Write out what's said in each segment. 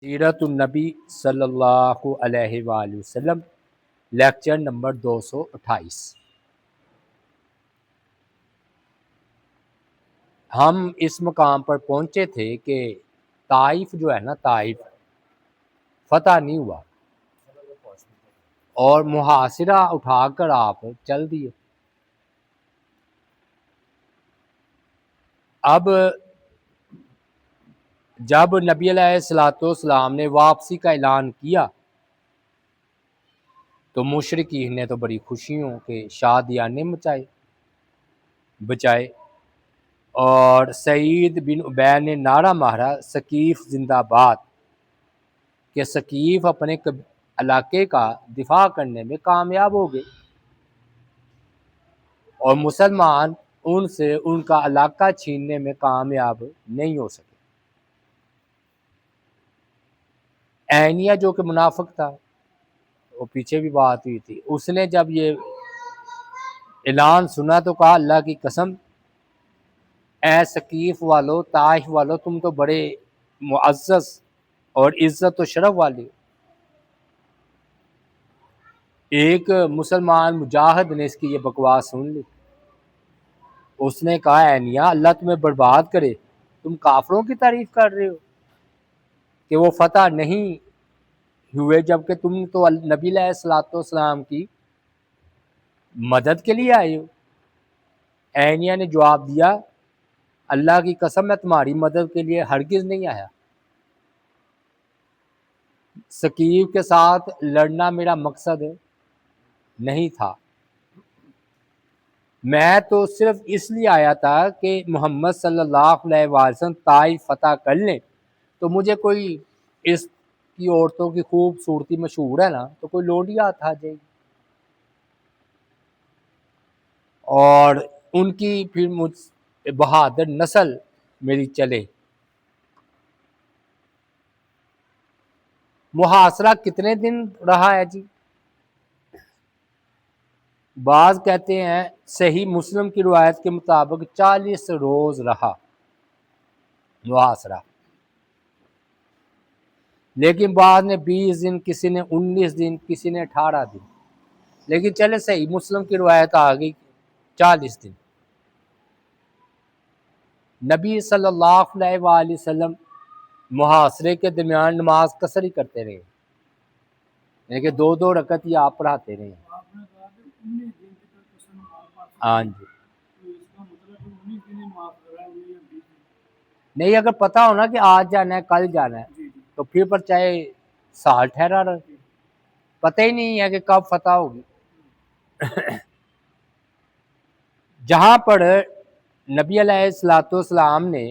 سیرت النبی صلی اللہ علیہ وآلہ وسلم، لیکچر نمبر 228۔ ہم اس مقام پر پہنچے تھے کہ طائف جو ہے نا، طائف فتح نہیں ہوا اور محاصرہ اٹھا کر آپ چل دیے۔ اب جب نبی علیہ الصلوۃ والسلام نے واپسی کا اعلان کیا تو مشرکین نے تو بڑی خوشیوں کے شادیانے بچائے اور سعید بن عبید نے نعرہ مارا ثقیف زندہ باد، کہ ثقیف اپنے علاقے کا دفاع کرنے میں کامیاب ہو گئے اور مسلمان ان سے ان کا علاقہ چھیننے میں کامیاب نہیں ہو سکے۔ عینیہ جو کہ منافق تھا، وہ پیچھے بھی بات ہوئی تھی، اس نے جب یہ اعلان سنا تو کہا اللہ کی قسم، اے ثقیف والو، طائف والو، تم تو بڑے معزز اور عزت و شرف والے۔ ایک مسلمان مجاہد نے اس کی یہ بکواس سن لی، اس نے کہا عینیہ اللہ تمہیں برباد کرے، تم کافروں کی تعریف کر رہے ہو کہ وہ فتح نہیں ہوئے، جبکہ تم تو نبی علیہ الصلوۃ والسلام کی مدد کے لیے آئے ہو۔ عینیہ نے جواب دیا اللہ کی قسم میں تمہاری مدد کے لیے ہرگز نہیں آیا، ثقیف کے ساتھ لڑنا میرا مقصد نہیں تھا، میں تو صرف اس لیے آیا تھا کہ محمد صلی اللہ علیہ وسلم طائف فتح کر لیں تو مجھے کوئی اس کی عورتوں کی خوبصورتی مشہور ہے نا، تو کوئی لونڈی ہاتھ آ جائے گی اور ان کی پھر مجھ بہادر نسل میری چلے۔ محاصرہ کتنے دن رہا ہے جی؟ بعض کہتے ہیں صحیح مسلم کی روایت کے مطابق 40 روز رہا محاصرہ، لیکن بعض نے 20 دن، کسی نے 19 دن، کسی نے 18 دن، لیکن چلے صحیح مسلم کی روایت آ گئی 40 دن۔ نبی صلی اللہ علیہ وآلہ وسلم محاصرے کے درمیان نماز قصر ہی کرتے رہے، یعنی کہ 2 رکعت ہی آپ پڑھاتے رہے۔ ہاں جی، نہیں اگر پتہ ہونا کہ آج جانا ہے کل جانا ہے تو پھر پر چاہے سال ٹھہرا رہے، پتہ ہی نہیں ہے کہ کب فتح ہوگی۔ جہاں پر نبی علیہ الصلوۃ والسلام نے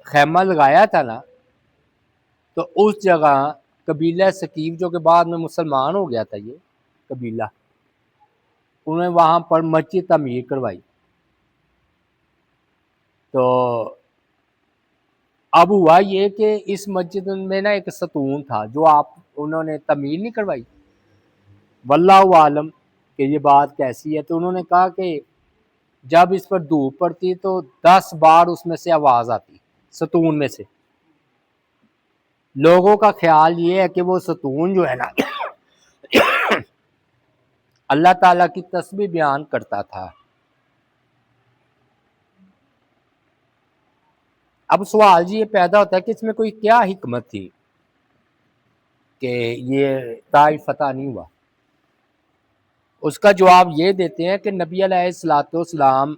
خیمہ لگایا تھا نا، تو اس جگہ قبیلہ ثقیف جو کہ بعد میں مسلمان ہو گیا تھا، یہ قبیلہ، انہوں نے وہاں پر مسجد تعمیر کروائی۔ تو اب ہوا یہ کہ اس مسجد میں نا ایک ستون تھا جو انہوں نے تعمیر نہیں کروائی، واللہ عالم کہ یہ بات کیسی ہے۔ تو انہوں نے کہا کہ جب اس پر دھوپ پڑتی تو 10 بار اس میں سے آواز آتی، ستون میں سے۔ لوگوں کا خیال یہ ہے کہ وہ ستون جو ہے نا اللہ تعالیٰ کی تسبیح بیان کرتا تھا۔ اب سوال جی یہ پیدا ہوتا ہے کہ اس میں کوئی کیا حکمت تھی کہ یہ طائف فتح نہیں ہوا؟ اس کا جواب یہ دیتے ہیں کہ نبی علیہ الصلوۃ والسلام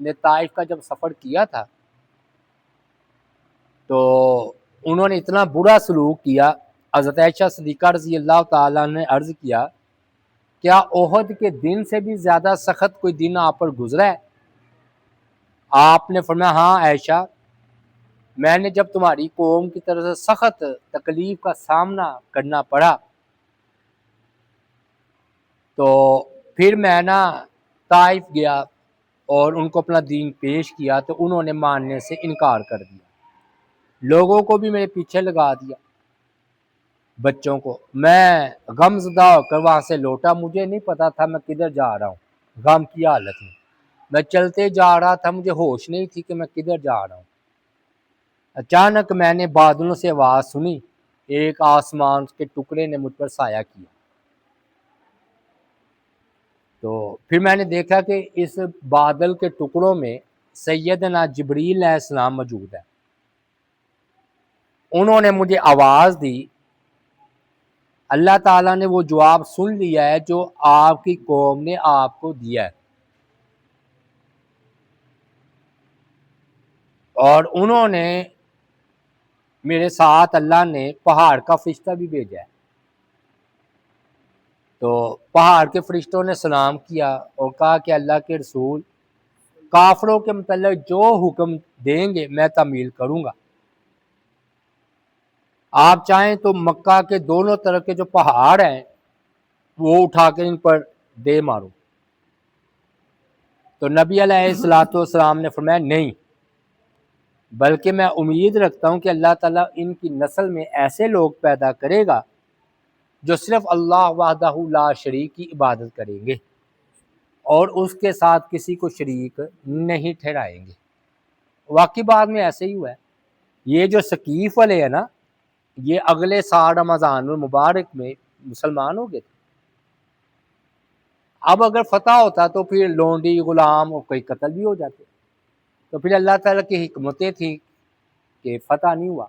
نے طائف کا جب سفر کیا تھا تو انہوں نے اتنا برا سلوک کیا، حضرت عائشہ صدیقہ رضی اللہ تعالیٰ نے عرض کیا کیا احد کے دن سے بھی زیادہ سخت کوئی دن آپ پر گزرا ہے؟ آپ نے فرمایا ہاں عائشہ، میں نے جب تمہاری قوم کی طرف سے سخت تکلیف کا سامنا کرنا پڑا تو پھر میں نا طائف گیا اور ان کو اپنا دین پیش کیا تو انہوں نے ماننے سے انکار کر دیا، لوگوں کو بھی میرے پیچھے لگا دیا، بچوں کو۔ میں غم زدہ ہو کر وہاں سے لوٹا، مجھے نہیں پتا تھا میں کدھر جا رہا ہوں، غم کی حالت میں میں چلتے جا رہا تھا، مجھے ہوش نہیں تھی کہ میں کدھر جا رہا ہوں۔ اچانک میں نے بادلوں سے آواز سنی، ایک آسمان کے ٹکڑے نے مجھ پر سایہ کیا۔ تو پھر میں نے دیکھا کہ اس بادل کے ٹکڑوں میں سیدنا جبریل علیہ السلام موجود ہے۔ انہوں نے مجھے آواز دی، اللہ تعالیٰ نے وہ جواب سن لیا ہے جو آپ کی قوم نے آپ کو دیا ہے، اور انہوں نے میرے ساتھ اللہ نے پہاڑ کا فرشتہ بھی بھیجا ہے۔ تو پہاڑ کے فرشتوں نے سلام کیا اور کہا کہ اللہ کے رسول، کافروں کے متعلق جو حکم دیں گے میں تعمیل کروں گا، آپ چاہیں تو مکہ کے دونوں طرف کے جو پہاڑ ہیں وہ اٹھا کے ان پر دے مارو۔ تو نبی علیہ الصلوۃ والسلام نے فرمایا نہیں، بلکہ میں امید رکھتا ہوں کہ اللہ تعالیٰ ان کی نسل میں ایسے لوگ پیدا کرے گا جو صرف اللہ وحدہ لا شریک کی عبادت کریں گے اور اس کے ساتھ کسی کو شریک نہیں ٹھہرائیں گے۔ واقعی بعد میں ایسے ہی ہوا ہے۔ یہ جو ثقیف والے ہیں نا، یہ اگلے سال رمضان المبارک میں مسلمان ہو گئے تھے۔ اب اگر فتح ہوتا تو پھر لونڈی غلام اور کوئی قتل بھی ہو جاتے، تو پھر اللہ تعالیٰ کی حکمتیں تھیں کہ فتح نہیں ہوا۔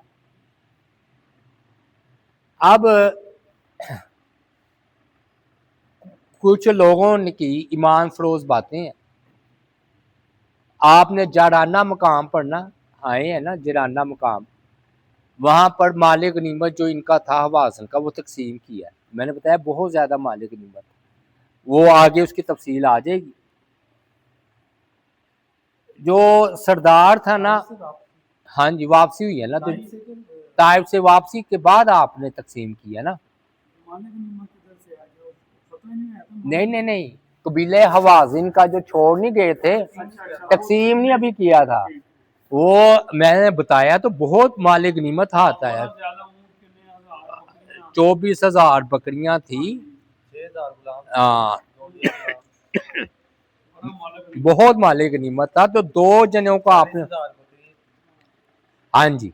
اب کچھ لوگوں نے کی ایمان فروز باتیں ہیں۔ آپ نے جارانہ مقام پر نا آئے ہیں نا، جارانہ مقام، وہاں پر مال غنیمت جو ان کا تھا حوازن کا وہ تقسیم کیا ہے۔ میں نے بتایا بہت زیادہ مال غنیمت، وہ آگے اس کی تفصیل آ جائے گی۔ جو سردار تھا نا، ہاں جی واپسی ہوئی ہے نا، تو طائف سے واپسی کے بعد آپ نے تقسیم کیا نا۔ نہیں، قبیلہ حوازن کا جو چھوڑ نہیں گئے تھے، تقسیم نہیں ابھی کیا تھا، وہ میں نے بتایا تو بہت مال غنیمت آتا ہے۔ 24,000 بکریاں تھی، بہت مال غنیمت تھا۔ تو 2 جنوں کو آپ نے، ہاں جی،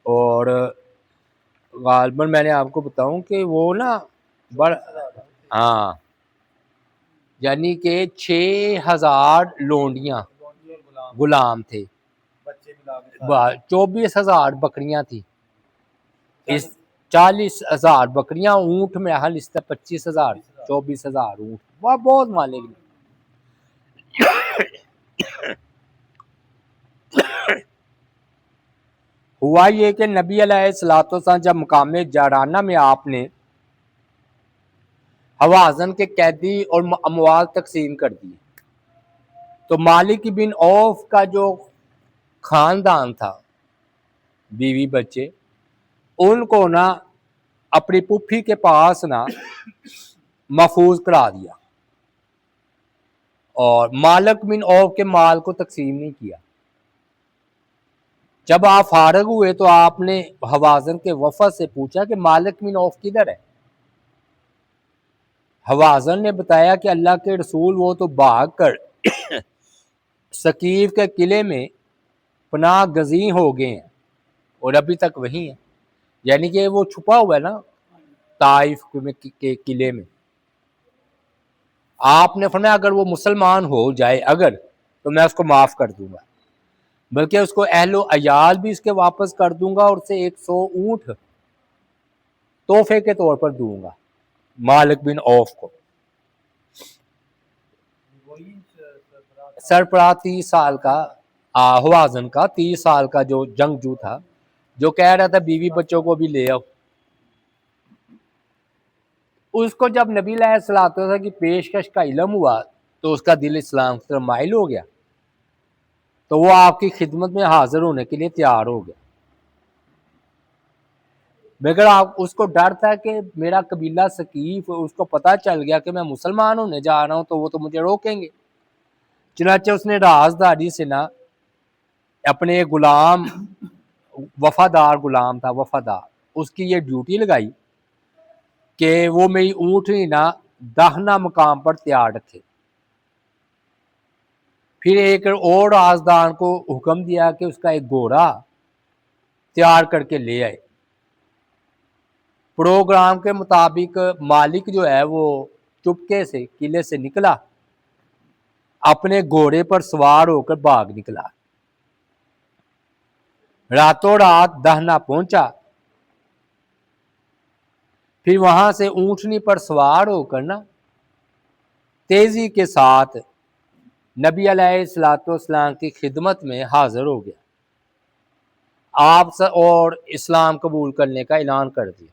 اور غالباً میں نے آپ کو بتاؤں کہ وہ نا ہاں یعنی کہ 6,000 لونڈیاں غلام تھے، 24,000 بکریاں تھی، اس 40,000 بکریاں، اونٹ میں حل اس طرح 25,000، 24,000 اونٹ، بہت مالک۔ ہوا یہ کہ نبی علیہ الصلوۃ والسلام جب مقام جارانہ میں آپ نے حوازن کے قیدی اور اموال تقسیم کر دیے، تو مالک بن عوف کا جو خاندان تھا، بیوی بچے، ان کو نا اپنی پھوپھی کے پاس نا محفوظ کرا دیا، اور مالک بن عوف کے مال کو تقسیم نہیں کیا۔ جب آپ فارغ ہوئے تو آپ نے حوازن کے وفد سے پوچھا کہ مالک بن عوف کدھر ہے؟ حوازن نے بتایا کہ اللہ کے رسول وہ تو بھاگ کر ثقیف کے قلعے میں پناہ گزین ہو گئے ہیں اور ابھی تک وہیں ہیں، یعنی کہ وہ چھپا ہوا ہے نا طائف کے قلعے میں۔ آپ نے فرمایا اگر وہ مسلمان ہو جائے اگر، تو میں اس کو معاف کر دوں گا، بلکہ اس کو اہل و عیال بھی اس کے واپس کر دوں گا، اور اسے 100 اونٹ تحفے کے طور پر دوں گا مالک بن عوف کو۔ سربراہ 30 سال کا حوازن کا 30 سال کا جو جنگجو تھا، جو کہہ رہا تھا بیوی بچوں کو بھی لے آؤ، اس کو جب نبی علیہ الصلوۃ والسلام کی پیشکش کا علم ہوا تو اس کا دل اسلام کی طرف مائل ہو گیا، تو وہ آپ کی خدمت میں حاضر ہونے کے لیے تیار ہو گیا۔ مگر آپ اس کو ڈر تھا کہ میرا قبیلہ ثقیف، اس کو پتہ چل گیا کہ میں مسلمان ہونے جا رہا ہوں تو وہ تو مجھے روکیں گے۔ چنانچہ اس نے رازداری سے نا اپنے غلام، وفادار غلام تھا، وفادار، اس کی یہ ڈیوٹی لگائی کہ وہ میری اونٹنی نا داہنا مقام پر تیار رکھے۔ پھر ایک اور رازدار کو حکم دیا کہ اس کا ایک گھوڑا تیار کر کے لے آئے۔ پروگرام کے مطابق مالک جو ہے وہ چپکے سے قلعے سے نکلا، اپنے گھوڑے پر سوار ہو کر بھاگ نکلا۔ راتوں رات دہنا پہنچا، پھر وہاں سے اونٹنی پر سوار ہو کر نا تیزی کے ساتھ نبی علیہ الصلوۃ والسلام کی خدمت میں حاضر ہو گیا، آپ اور اسلام قبول کرنے کا اعلان کر دیا۔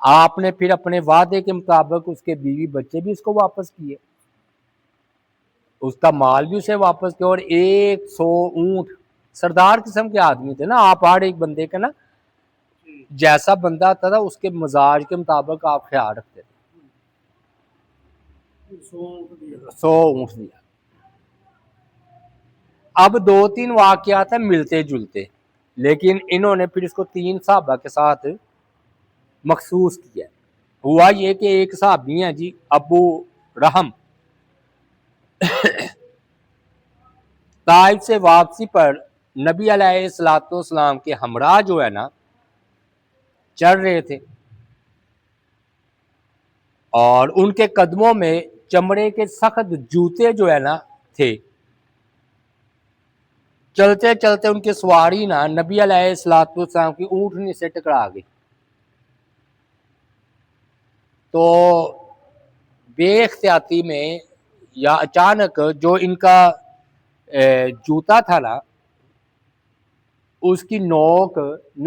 آپ نے پھر اپنے وعدے کے مطابق اس کے بیوی بچے بھی اس کو واپس کیے، اس کا مال بھی اسے واپس کیا، اور 100 اونٹ، سردار قسم کے آدمی تھے نا آپ، ہر ایک بندے کا نا جیسا بندہ تھا اس کے مزاج کے مطابق آپ خیال رکھتے تھے۔ 100 اونٹ دیا۔ اب 2-3 واقعات ہیں ملتے جلتے، لیکن انہوں نے پھر اس کو 3 صحابہ کے ساتھ مخصوص کیا۔ ہوا یہ کہ ایک صحابی ہیں جی ابو رحم، طائف سے واپسی پر نبی علیہ الصلوۃ والسلام کے ہمراہ جو ہے نا چل رہے تھے، اور ان کے قدموں میں چمڑے کے سخت جوتے جو ہے نا تھے۔ چلتے چلتے ان کی سواری نا نبی علیہ الصلوۃ والسلام کی اونٹنی سے ٹکرا گئی، تو بے احتیاطی میں یا اچانک جو ان کا جوتا تھا نا اس کی نوک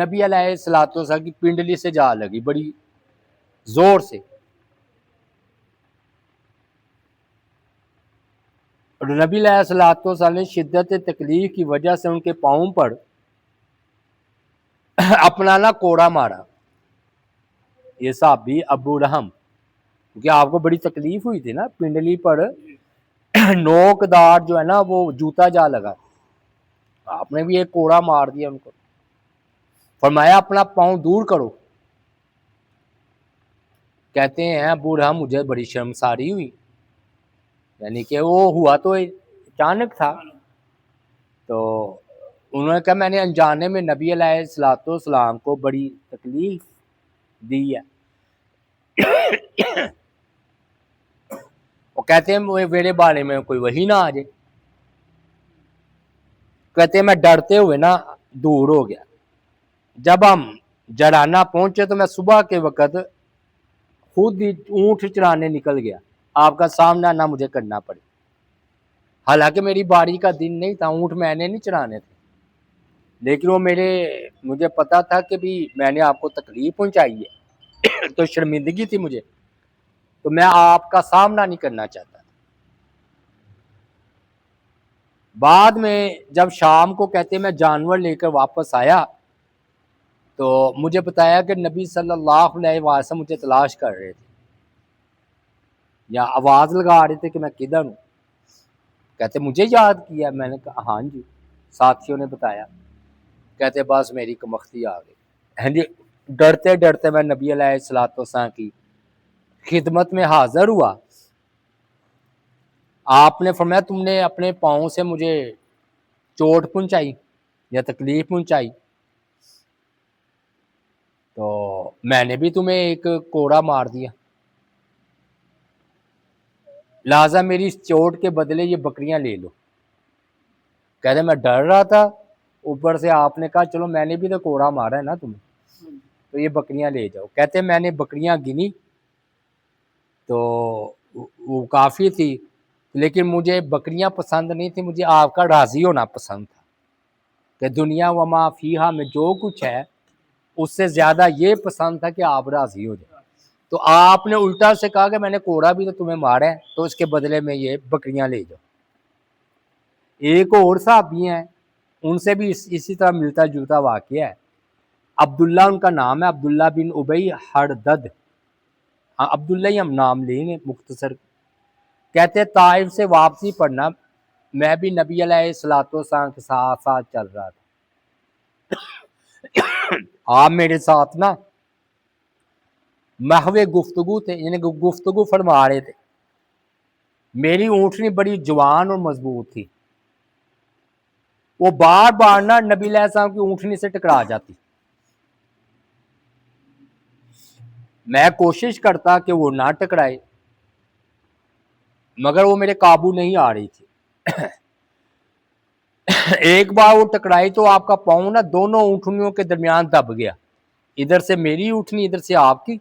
نبی علیہ الصلوۃ والسلام کی پنڈلی سے جا لگی بڑی زور سے، اور نبی علیہ الصلوۃ والسلام نے شدت تکلیف کی وجہ سے ان کے پاؤں پر اپنا نا کوڑا مارا۔ یہ صحابی ابو رحم، کیونکہ آپ کو بڑی تکلیف ہوئی تھی نا، پنڈلی پر نوک دار جو ہے نا وہ جوتا جا لگا، آپ نے بھی ایک کوڑا مار دیا ان کو۔ فرمایا اپنا پاؤں دور کرو۔ کہتے ہیں ابو رحم مجھے بڑی شرمساری ہوئی، یعنی کہ وہ ہوا تو اچانک تھا، تو انہوں نے کہا میں نے انجانے میں نبی علیہ الصلوۃ والسلام کو بڑی تکلیف دی ہے۔ وہ کہتے ہیں میرے بارے میں کوئی وحی نہ آ جائے، کہتے ہیں میں ڈرتے ہوئے نا دور ہو گیا۔ جب ہم جرانہ پہنچے تو میں صبح کے وقت خود ہی اونٹ چرانے نکل گیا، آپ کا سامنا نہ مجھے کرنا پڑے، حالانکہ میری باری کا دن نہیں تھا، اونٹ میں نے نہیں چرانے تھے، لیکن وہ مجھے پتا تھا کہ بھی میں نے آپ کو تکلیف پہنچائی ہے تو شرمندگی تھی مجھے، تو میں آپ کا سامنا نہیں کرنا چاہتا۔ بعد میں جب شام کو کہتے ہیں میں جانور لے کر واپس آیا تو مجھے بتایا کہ نبی صلی اللہ علیہ وسلم مجھے تلاش کر رہے تھے یا آواز لگا رہے تھے کہ میں کدھر ہوں۔ کہتے مجھے یاد کیا؟ میں نے کہا ہاں جی، ساتھیوں نے بتایا۔ کہتے بس میری کمختی آ گئی۔ ہاں جی، ڈرتے ڈرتے میں نبی علیہ الصلوۃ والسلام کی خدمت میں حاضر ہوا۔ آپ نے فرمایا تم نے اپنے پاؤں سے مجھے چوٹ پہنچائی یا تکلیف پہنچائی، تو میں نے بھی تمہیں ایک کوڑا مار دیا، لہذا میری اس چوٹ کے بدلے یہ بکریاں لے لو۔ کہتے میں ڈر رہا تھا، اوپر سے آپ نے کہا چلو میں نے بھی تو کوڑا مارا ہے نا تمہیں، تو یہ بکریاں لے جاؤ۔ کہتے میں نے بکریاں گنی تو وہ کافی تھی، لیکن مجھے بکریاں پسند نہیں تھی، مجھے آپ کا راضی ہونا پسند تھا کہ دنیا و ما فیہا میں جو کچھ ہے اس سے زیادہ یہ پسند تھا کہ آپ راضی ہو جائے۔ تو آپ نے الٹا سے کہا کہ میں نے کوڑا بھی تو تمہیں مارا ہے، تو اس کے بدلے میں یہ بکریاں لے جاؤ۔ ایک اور صحابی ہیں، ان سے بھی اسی طرح ملتا جلتا واقعہ ہے۔ عبداللہ ان کا نام ہے، عبداللہ بن ابی حردد، ہاں عبداللہ ہی ہم نام لیں گے مختصر۔ کہتے طائف سے واپسی پڑنا میں بھی نبی علیہ الصلوۃ والسلام کے ساتھ ساتھ چل رہا تھا، آپ میرے ساتھ نا محو گفتگو تھے، یعنی گفتگو فرما رہے تھے۔ میری اونٹنی بڑی جوان اور مضبوط تھی، وہ بار بار نا نبی علیہ السلام کی اونٹنی سے ٹکرا جاتی. میں کوشش کرتا کہ وہ نہ ٹکرائے، مگر وہ میرے قابو نہیں آ رہی تھی. ایک بار وہ ٹکرائی تو آپ کا پاؤں نا دونوں اونٹنیوں کے درمیان دب گیا. ادھر سے میری اونٹنی، ادھر سے آپ کی،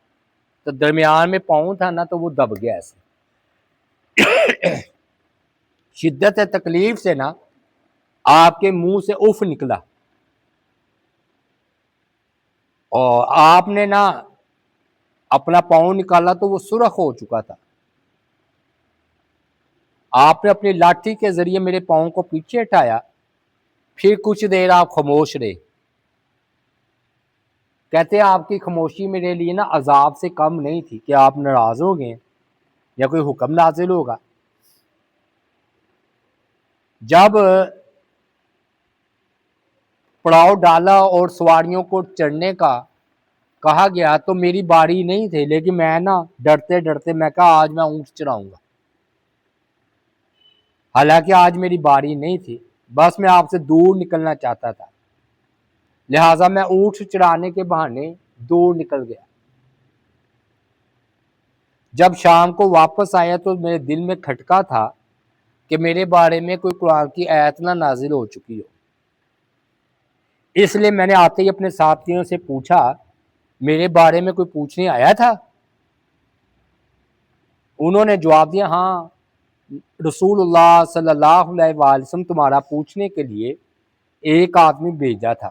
تو درمیان میں پاؤں تھا نا تو وہ دب گیا ایسے. شدت تکلیف سے نا آپ کے منہ سے اف نکلا، اور آپ نے نا اپنا پاؤں نکالا تو وہ سرخ ہو چکا تھا. آپ نے اپنی لاٹھی کے ذریعے میرے پاؤں کو پیچھے ہٹایا. پھر کچھ دیر آپ خاموش رہے. کہتے ہیں آپ کی خاموشی میرے لیے نا عذاب سے کم نہیں تھی کہ آپ ناراض ہو گئے یا کوئی حکم نازل ہوگا. جب پڑاؤ ڈالا اور سواریوں کو چڑھنے کا کہا گیا تو میری باری نہیں تھی، لیکن میں نا ڈرتے ڈرتے میں کہا آج میں اونٹ چڑھاؤں گا. حالانکہ آج میری باری نہیں تھی، بس میں آپ سے دور نکلنا چاہتا تھا، لہٰذا میں اونٹ چڑھانے کے بہانے دور نکل گیا. جب شام کو واپس آیا تو میرے دل میں کھٹکا تھا کہ میرے بارے میں کوئی قرآن کی آیت نہ نازل ہو چکی ہو. اس لیے میں نے آتے ہی اپنے ساتھیوں سے پوچھا میرے بارے میں کوئی پوچھنے آیا تھا؟ انہوں نے جواب دیا ہاں، رسول اللہ صلی اللہ علیہ وآلہ وسلم تمہارا پوچھنے کے لیے ایک آدمی بھیجا تھا.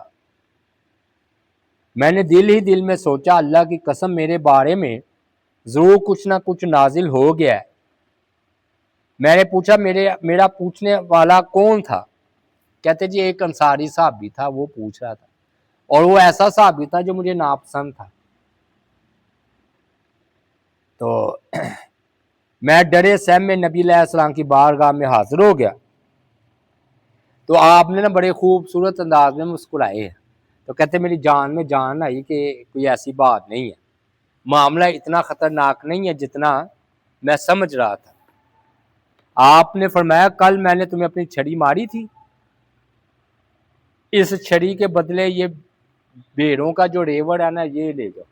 میں نے دل ہی دل میں سوچا اللہ کی قسم میرے بارے میں ضرور کچھ نہ کچھ نازل ہو گیا ہے. میں نے پوچھا میرا پوچھنے والا کون تھا؟ کہتے جی ایک انصاری صحابی تھا، وہ پوچھ رہا تھا، اور وہ ایسا صحابی تھا جو مجھے ناپسند تھا. تو میں ڈرے سہم میں نبی علیہ السلام کی بارگاہ میں حاضر ہو گیا. تو آپ نے نا بڑے خوبصورت انداز میں مسکرائے ہیں. تو کہتے میری جان میں جان آئی کہ کوئی ایسی بات نہیں ہے، معاملہ اتنا خطرناک نہیں ہے جتنا میں سمجھ رہا تھا. آپ نے فرمایا کل میں نے تمہیں اپنی چھڑی ماری تھی، اس چھڑی کے بدلے یہ بھیڑوں کا جو ریوڑ ہے نا یہ لے جاؤ.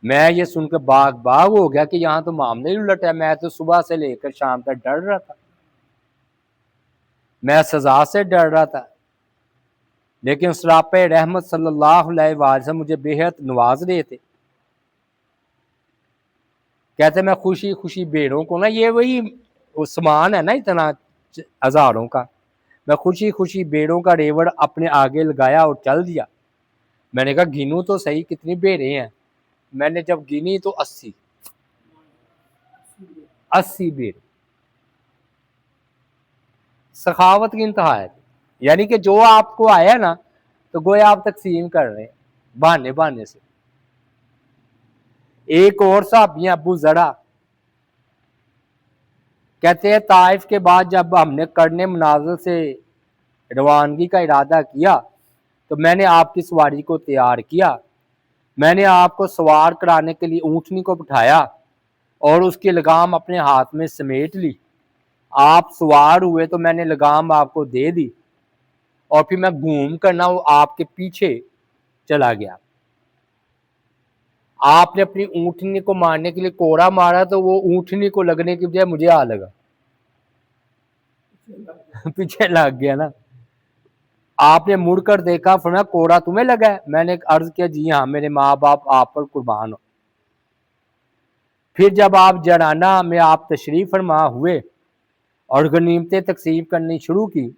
میں یہ سن کے باغ ہو گیا کہ یہاں تو معاملہ ہی الٹ ہے. میں تو صبح سے لے کر شام تک ڈر رہا تھا، میں سزا سے ڈر رہا تھا، لیکن سراپ رحمت صلی اللہ علیہ وسلم مجھے بے حد نواز رہے تھے. کہتے میں خوشی خوشی بھیڑوں کو نا، یہ وہی سامان ہے نا اتنا ہزاروں کا، میں خوشی خوشی بھیڑوں کا ریوڑ اپنے آگے لگایا اور چل دیا. میں نے کہا گنوں تو صحیح کتنی بھیڑیں ہیں. میں نے جب گنی تو 80 بھیڑ. سخاوت کی انتہا ہے، یعنی کہ جو آپ کو آیا نا تو گویا آپ تقسیم کر رہے ہیں بہانے بہانے سے. ایک اور صحابی ابو ذرا کہتے ہیں طائف کے بعد جب ہم نے کرنے منازل سے روانگی کا ارادہ کیا تو میں نے آپ کی سواری کو تیار کیا. میں نے آپ کو سوار کرانے کے لیے اونٹنی کو بٹھایا اور اس کی لگام اپنے ہاتھ میں سمیٹ لی. آپ سوار ہوئے تو میں نے لگام آپ کو دے دی اور پھر میں گھوم کر نہ وہ آپ کے پیچھے چلا گیا. آپ نے اپنی اونٹنی کو مارنے کے لیے کوڑا مارا تو وہ اونٹنی کو لگنے کی بجائے مجھے آ لگا، پیچھے لگ گیا نا. آپ نے مڑ کر دیکھا، فرمایا کوڑا تمہیں لگا ہے؟ میں نے عرض کیا جی ہاں، میرے ماں باپ آپ پر قربان ہو. پھر جب آپ جرانہ میں آپ تشریف فرما ہوئے اور غنیمتیں تقسیم کرنی شروع کی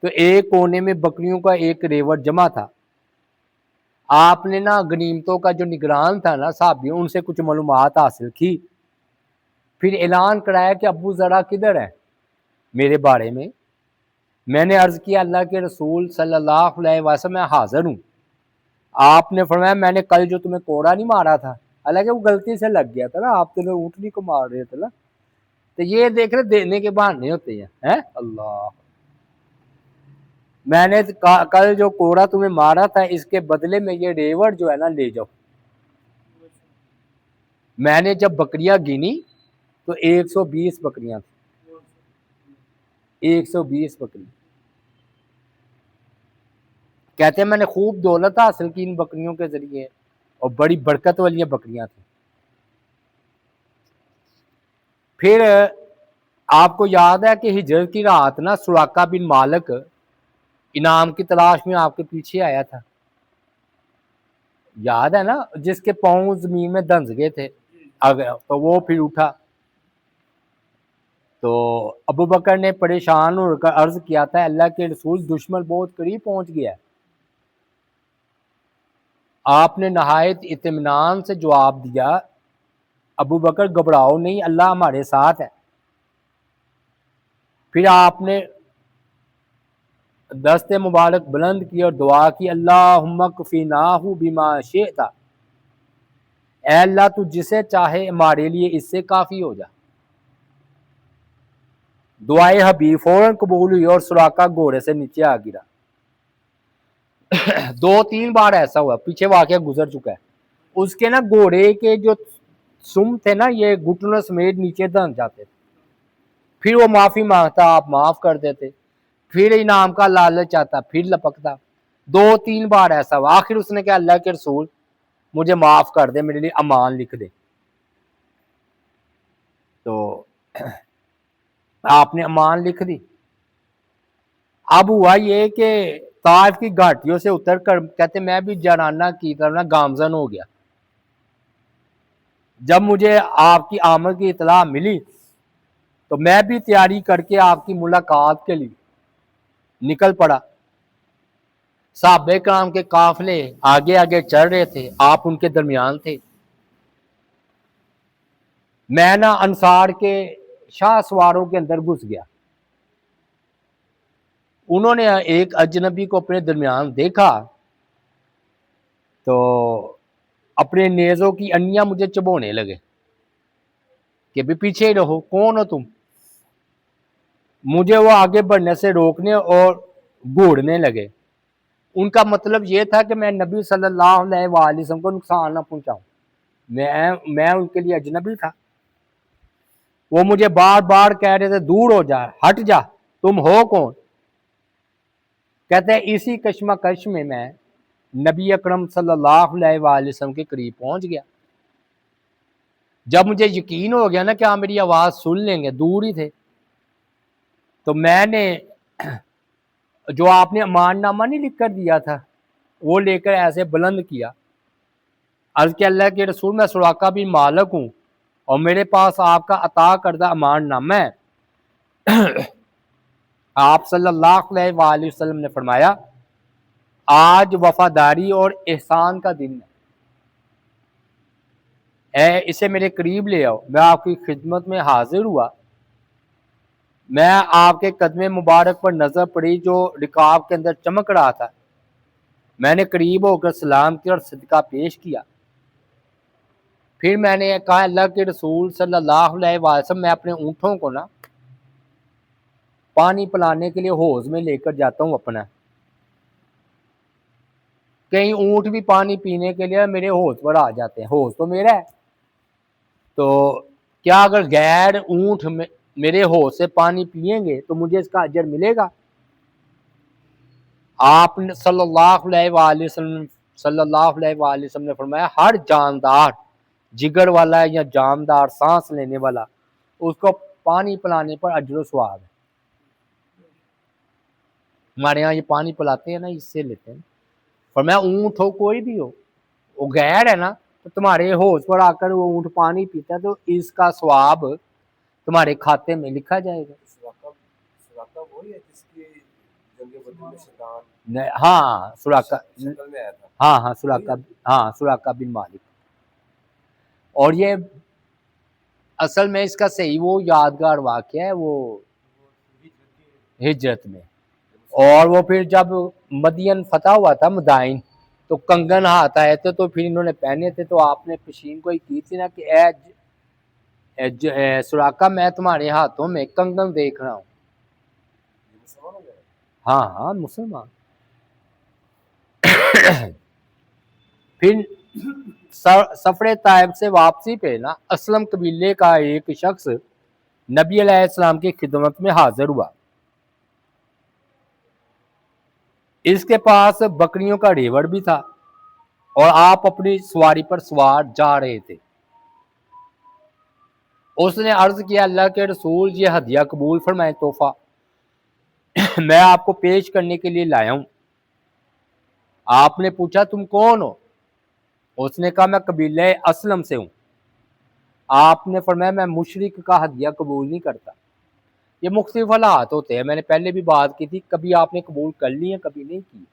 تو ایک کونے میں بکریوں کا ایک ریوڑ جمع تھا. آپ نے نا غنیمتوں کا جو نگران تھا نا صحابیوں، ان سے کچھ معلومات حاصل کی. پھر اعلان کرایا کہ ابو ذرا کدھر ہے میرے بارے میں. میں نے عرض کیا اللہ کے رسول صلی اللہ علیہ وسلم میں حاضر ہوں. آپ نے فرمایا میں نے کل جو تمہیں کوڑا نہیں مارا تھا، حالانکہ وہ غلطی سے لگ گیا تھا نا، آپ تو اونٹنی کو مار رہے تھے نا. تو یہ دیکھ رہے دینے کے بہانے ہوتے ہیں اللہ. میں نے کل جو کوڑا تمہیں مارا تھا اس کے بدلے میں یہ ریوڑ جو ہے نا لے جاؤ. میں نے جب بکریاں گنی تو 120 بکریاں تھیں. 120 بکری. کہتے ہیں میں نے خوب دولت حاصل کی ان بکریوں کے ذریعے اور بڑی برکت والی بکریاں تھیں. پھر آپ کو یاد ہے کہ ہجرت کی رات نا سراقہ بن مالک انعام کی تلاش میں آپ کے پیچھے آیا تھا, یاد ہے نا, جس کے پاؤں زمین میں دھنس گئے تھے. تو وہ پھر اٹھا تو ابو بکر نے پریشان ہو کر عرض کیا تھا اللہ کے رسول دشمن بہت قریب پہنچ گیا ہے. آپ نے نہایت اطمینان سے جواب دیا ابو بکر گھبراؤ نہیں, اللہ ہمارے ساتھ ہے. پھر آپ نے دست مبارک بلند کی اور دعا کی اللہم کفیناہ بما شئت, اے اللہ تو جسے چاہے ہمارے لیے اس سے کافی ہو جا. دعائے حبیب فوراً قبول ہوئی اور سراقہ گھوڑے سے نیچے آ گرا. 2-3 بار ایسا ہوا, پیچھے واقعہ گزر چکا ہے. اس کے نا گھوڑے کے جو سم تھے نا یہ گھٹنوں سمیت نیچے دھن جاتے تھے. پھر وہ معافی مانگتا, آپ معاف کر دیتے. پھر انعام کا لالچ آتا, پھر لپکتا. 2-3 بار ایسا ہوا. آخر اس نے کہا اللہ کے رسول مجھے معاف کر دے, میرے لیے امان لکھ دے. تو آپ نے امان لکھ دی. اب ہوا یہ کہ طائف کی گھاٹیوں سے اتر کر کہتے میں بھی جانانہ کی طرح گامزن ہو گیا. جب مجھے آپ کی آمد کی اطلاع ملی تو میں بھی تیاری کر کے آپ کی ملاقات کے لیے نکل پڑا. صحابہ کرام کے قافلے آگے آگے چل رہے تھے, آپ ان کے درمیان تھے. میں نا انصار کے شاہ سواروں کے اندر گھس گیا. انہوں نے ایک اجنبی کو اپنے درمیان دیکھا تو اپنے نیزوں کی انیاں مجھے چبونے لگے کہ بھی پیچھے ہی رہو, کون ہو تم. مجھے وہ آگے بڑھنے سے روکنے اور گھوڑنے لگے. ان کا مطلب یہ تھا کہ میں نبی صلی اللہ علیہ وآلہ وسلم کو نقصان نہ پہنچاؤں. میں ان کے لیے اجنبی تھا. وہ مجھے بار بار کہہ رہے تھے دور ہو جا, ہٹ جا, تم ہو کون. کہتے ہیں اسی کشمکش میں نبی اکرم صلی اللہ علیہ وآلہ وسلم کے قریب پہنچ گیا. جب مجھے یقین ہو گیا نا کہ آپ میری آواز سن لیں گے, دور ہی تھے, تو میں نے جو آپ نے امان نامہ نہیں لکھ کر دیا تھا وہ لے کر ایسے بلند کیا. عرض کہ اللہ کے رسول میں سراقہ بن مالک ہوں اور میرے پاس آپ کا عطا کردہ امان نامہ ہے. آپ صلی اللہ علیہ وآلہ وسلم نے فرمایا آج وفاداری اور احسان کا دن ہے, اسے میرے قریب لے آؤ. میں آپ کی خدمت میں حاضر ہوا. میں آپ کے قدم مبارک پر نظر پڑی جو رکاب کے اندر چمک رہا تھا. میں نے قریب ہو کر سلام کیا اور صدقہ پیش کیا. پھر میں نے کہا اللہ کے رسول صلی اللہ علیہ وسلم میں اپنے اونٹوں کو نا پانی پلانے کے لیے حوض میں لے کر جاتا ہوں اپنا. کئی اونٹ بھی پانی پینے کے لیے میرے حوض پر آ جاتے ہیں, حوض تو میرا ہے. تو کیا اگر غیر اونٹ میرے حوض سے پانی پئیں گے تو مجھے اس کا اجر ملے گا؟ آپ نے صلی اللہ علیہ وآلہ وسلم نے فرمایا ہر جاندار جگر والا یا جاندار سانس لینے والا اس کو پانی پلانے پر اجر و ثواب ہے. ہمارے ہاں یہ پانی پلاتے ہیں نا, اس سے لیتے ہیں. فرمایا اونٹ ہو کوئی بھی ہو, وہ غیر ہے نا, تو تمہارے حوض پر آ کر وہ اونٹ پانی پیتا ہے تو اس کا ثواب تمہارے کھاتے میں لکھا جائے گا. ہاں سراقہ, ہاں سراقہ بن مالک. اور یہ اصل میں اس کا صحیح وہ یادگار واقعہ ہے وہ ہجرت میں. اور وہ پھر جب مدین فتح ہوا تھا, مدائن, تو کنگن ہاتھ آئے تھے تو پھر انہوں نے پہنے تھے, تو آپ نے پشین کو ہی کی تھی نا کہ اے سراقہ میں تمہارے ہاتھوں میں کنگن دیکھ رہا ہوں. ہاں مسلمان. پھر سفر طائف سے واپسی پہ نا اسلم قبیلے کا ایک شخص نبی علیہ السلام کی خدمت میں حاضر ہوا. اس کے پاس بکریوں کا ریوڑ بھی تھا اور آپ اپنی سواری پر سوار جا رہے تھے۔ اس نے عرض کیا اللہ کے رسول یہ ہدیہ قبول فرمائیں، تحفہ میں آپ کو پیش کرنے کے لیے لایا ہوں۔ آپ نے پوچھا تم کون ہو؟ اس نے کہا میں قبیلہ اسلم سے ہوں۔ آپ نے فرمایا میں مشرک کا ہدیہ قبول نہیں کرتا۔ یہ مختلف حالات ہوتے ہیں، میں نے پہلے بھی بات کی تھی، کبھی آپ نے قبول کر لی ہے کبھی نہیں کی۔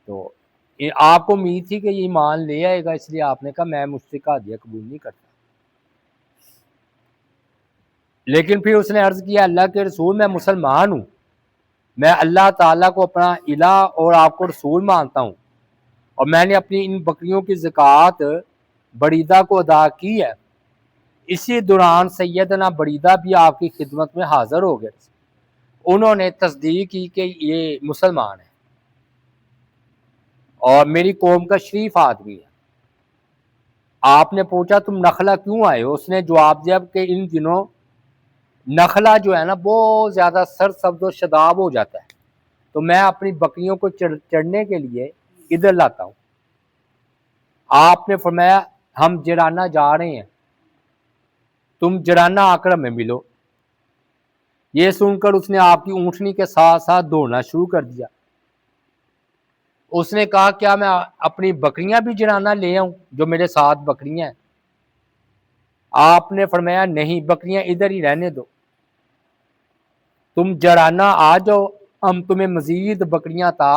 تو آپ کو امید تھی کہ یہ ایمان لے آئے گا، اس لیے آپ نے کہا میں مشرک کا ہدیہ قبول نہیں کرتا۔ لیکن پھر اس نے عرض کیا اللہ کے رسول میں مسلمان ہوں، میں اللہ تعالیٰ کو اپنا الہ اور آپ کو رسول مانتا ہوں، اور میں نے اپنی ان بکریوں کی زکوٰۃ بریدہ کو ادا کی ہے۔ اسی دوران سیدنا بریدہ بھی آپ کی خدمت میں حاضر ہو گئے۔ انہوں نے تصدیق کی کہ یہ مسلمان ہے اور میری قوم کا شریف آدمی ہے۔ آپ نے پوچھا تم نخلہ کیوں آئے ہو؟ اس نے جواب دیا کہ ان دنوں نخلہ جو ہے نا بہت زیادہ سرسبز و شاداب ہو جاتا ہے، تو میں اپنی بکریوں کو چڑھنے کے لیے ادھر لاتا ہوں۔ آپ نے فرمایا ہم جرانہ جا رہے ہیں، تم جرانہ آ کر ہمیں ملو۔ یہ سن کر اس نے آپ کی اونٹنی کے ساتھ ساتھ دوڑنا شروع کر دیا۔ اس نے کہا کیا میں اپنی بکریاں بھی جرانہ لے آؤں جو میرے ساتھ بکریاں ہیں؟ آپ نے فرمایا نہیں، بکریاں ادھر ہی رہنے دو، تم جرانہ آ جاؤ، ہم تمہیں مزید بکریاں عطا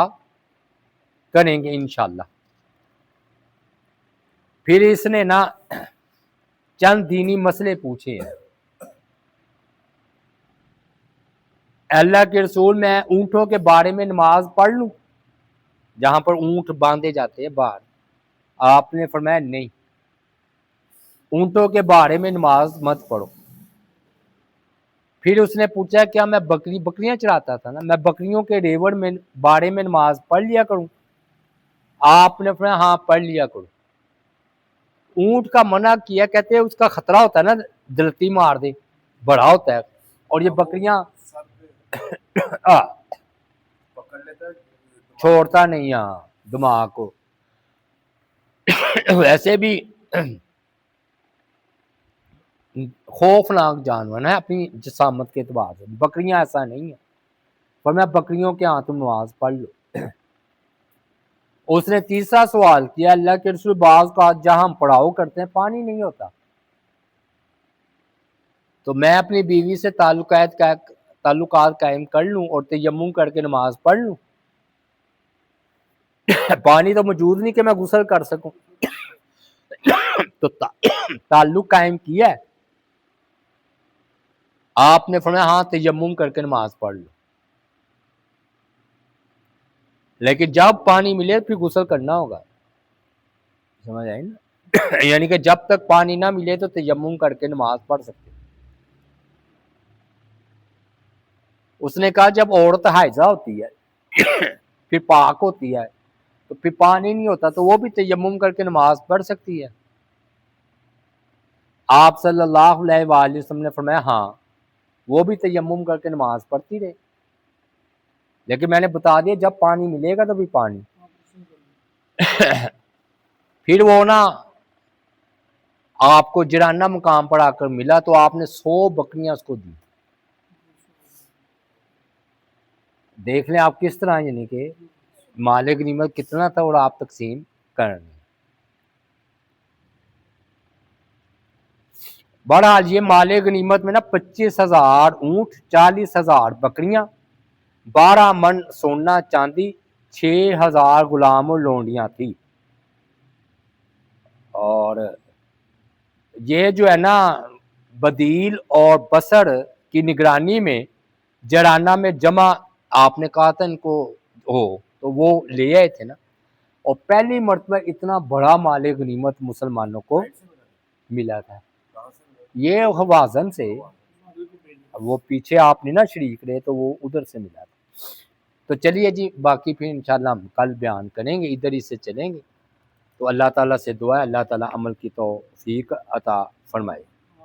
کریں گے انشاءاللہ۔ پھر اس نے نا چند دینی مسئلے پوچھے ہیں۔ اللہ کے رسول میں اونٹوں کے بارے میں نماز پڑھ لوں جہاں پر اونٹ باندھے جاتے ہیں باہر؟ آپ نے فرمایا نہیں، اونٹوں کے بارے میں نماز مت پڑھو۔ پھر اس نے پوچھا کیا میں بکریاں چراتا تھا نا، میں بکریوں کے ریوڑ میں بارے میں نماز پڑھ لیا کروں؟ آپ نے فرمایا ہاں پڑھ لیا کرو۔ اونٹ کا منع کیا، کہتے ہیں اس کا خطرہ ہوتا ہے نا دلتی مار دے، بڑا ہوتا ہے، اور یہ بکریاں چھوڑتا نہیں ہاں دماغ کو۔ ویسے بھی خوفناک جانور ہے اپنی جسامت کے اعتبار سے، بکریاں ایسا نہیں ہے، پر میں بکریوں کے ہاں تم نماز پڑھ لو۔ اس نے تیسرا سوال کیا اللہ کے رسول بعض کا جہاں ہم پڑاؤ کرتے ہیں پانی نہیں ہوتا، تو میں اپنی بیوی سے تعلقات قائم کر لوں اور تیمم کر کے نماز پڑھ لوں؟ پانی تو موجود نہیں کہ میں غسل کر سکوں، تو تعلق قائم کیا ہے۔ آپ نے فرمایا ہاں تیمم کر کے نماز پڑھ لو، لیکن جب پانی ملے پھر غسل کرنا ہوگا، سمجھ آئی نا؟ یعنی کہ جب تک پانی نہ ملے تو تیمم کر کے نماز پڑھ سکتے۔ اس نے کہا جب عورت حائضہ ہوتی ہے پھر پاک ہوتی ہے تو پھر پانی نہیں ہوتا تو وہ بھی تیمم کر کے نماز پڑھ سکتی ہے؟ آپ صلی اللہ علیہ وآلہ وسلم نے فرمایا ہاں وہ بھی تیمم کر کے نماز پڑھتی رہے، لیکن میں نے بتا دیا جب پانی ملے گا تو بھی پانی پھر وہ نا آپ کو جرانہ مقام پر آ کر ملا تو آپ نے 100 بکریاں اس کو دی۔ دیکھ لیں آپ کس طرح، یعنی کہ مال غنیمت کتنا تھا اور آپ تقسیم کر رہے ہیں۔ بہرحال یہ مال غنیمت میں نا 25,000 اونٹ، 40,000 بکریاں، 12 من سونا چاندی، 6,000 غلام اور لونڈیاں تھی۔ اور یہ جو ہے نا بدیل اور بصر کی نگرانی میں جرانہ میں جمع آپ نے کہا تھا ان کو ہو، تو وہ لے آئے تھے نا، اور پہلی مرتبہ اتنا بڑا مال غنیمت مسلمانوں کو ملا تھا۔ یہ حوازن سے، وہ پیچھے آپ نے نا شریک رہے تو وہ ادھر سے ملا تھا۔ تو چلیے جی باقی پھر انشاءاللہ ہم کل بیان کریں گے، ادھر ہی سے چلیں گے۔ تو اللہ تعالیٰ سے دعا ہے اللہ تعالیٰ عمل کی توفیق عطا فرمائے۔